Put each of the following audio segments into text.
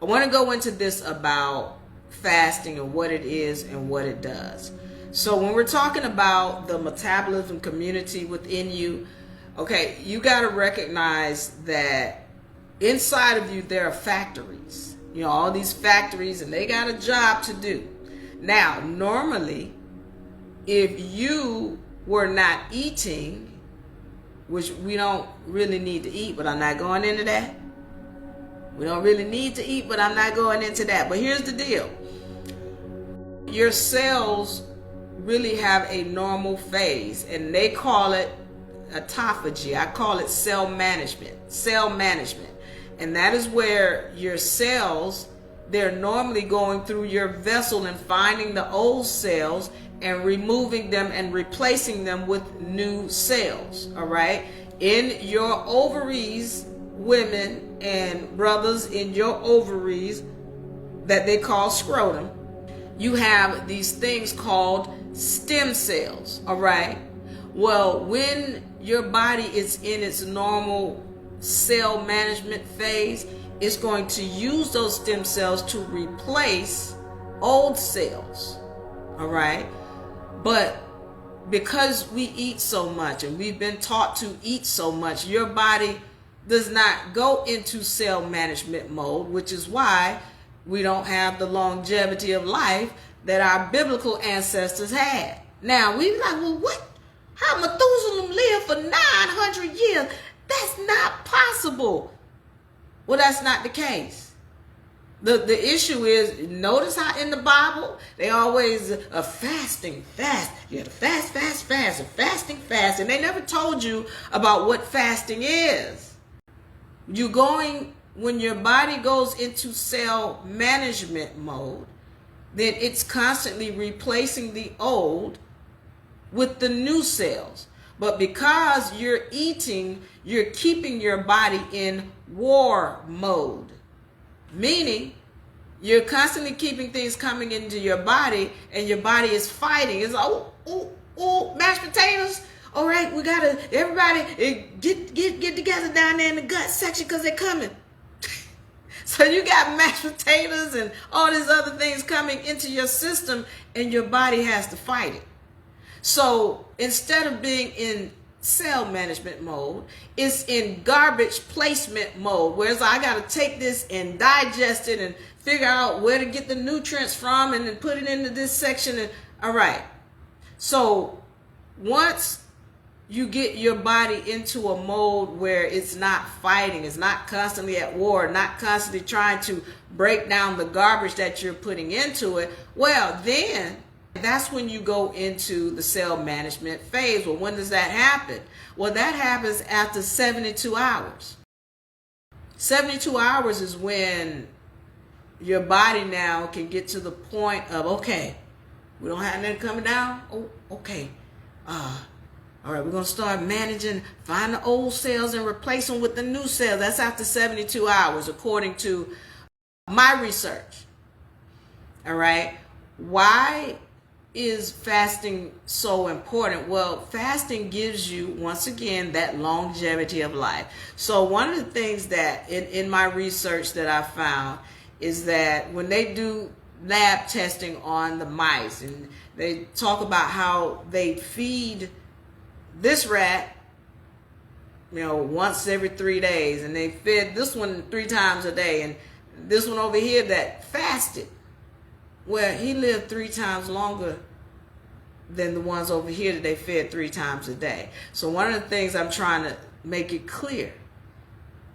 I want to go into this about fasting and what it is and what it does. So when we're talking about the metabolism community within you, okay, you got to recognize that inside of you there are factories. You know, all these factories, and they got a job to do. Now, normally, if you were not eating, which we don't really need to eat, but I'm not going into that. We don't really need to eat, but I'm not going into that. But here's the deal. Your cells really have a normal phase, and they call it autophagy. I call it cell management. Cell management. And that is where your cells, they're normally going through your vessel and finding the old cells and removing them and replacing them with new cells. All right? In your ovaries, women and brothers, in your ovaries that they call scrotum, you have these things called stem cells. All right? Well, when your body is in its normal cell management phase, it's going to use those stem cells to replace old cells. All right? But because we eat so much and we've been taught to eat so much, your body does not go into cell management mode, which is why we don't have the longevity of life that our biblical ancestors had. Now, we're like, well, what? How Methuselah lived for 900 years? That's not possible. Well, that's not the case. The issue is, notice how in the Bible, they always fasting, fast. You have to fast, and fasting, fast. And they never told you about what fasting is. You going, when your body goes into cell management mode, then it's constantly replacing the old with the new cells. But because you're eating, you're keeping your body in war mode. Meaning, you're constantly keeping things coming into your body, and your body is fighting. It's like, oh, mashed potatoes. All right, we gotta, everybody get together down there in the gut section because they're coming. So you got mashed potatoes and all these other things coming into your system, and your body has to fight it. So instead of being in cell management mode, it's in garbage placement mode, whereas I got to take this and digest it and figure out where to get the nutrients from and then put it into this section. And all right, so once you get your body into a mode where it's not fighting, it's not constantly at war, not constantly trying to break down the garbage that you're putting into it, well, then that's when you go into the cell management phase. Well, when does that happen? Well, that happens after 72 hours. 72 hours is when your body now can get to the point of, okay, we don't have nothing coming down. Oh, okay. All right, we're going to start managing, find the old cells and replace them with the new cells. That's after 72 hours, according to my research. All right. Why is fasting so important? Well, fasting gives you, once again, that longevity of life. So one of the things that in my research that I found is that when they do lab testing on the mice, and they talk about how they feed this rat, you know, once every 3 days, and they fed this one 3 times a day, and this one over here that fasted, well, he lived 3 times longer than the ones over here that they fed 3 times a day. So one of the things I'm trying to make it clear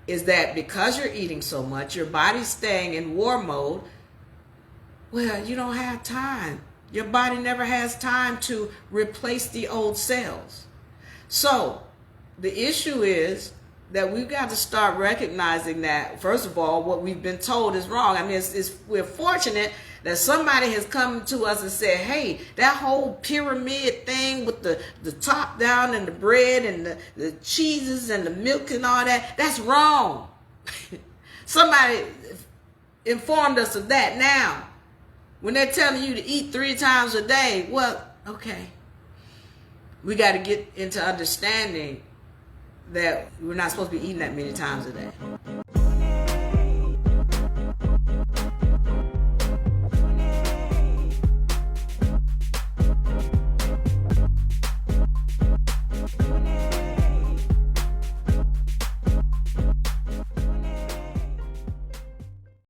is that because you're eating so much, your body's staying in war mode, well, you don't have time. Your body never has time to replace the old cells. So the issue is that we've got to start recognizing that, first of all, what we've been told is wrong. I mean, we're fortunate that somebody has come to us and said, hey, that whole pyramid thing with the top down and the bread and the cheeses and the milk and all that, that's wrong. Somebody informed us of that. Now, when they're telling you to eat 3 times a day, well, okay. We got to get into understanding that we're not supposed to be eating that many times a day.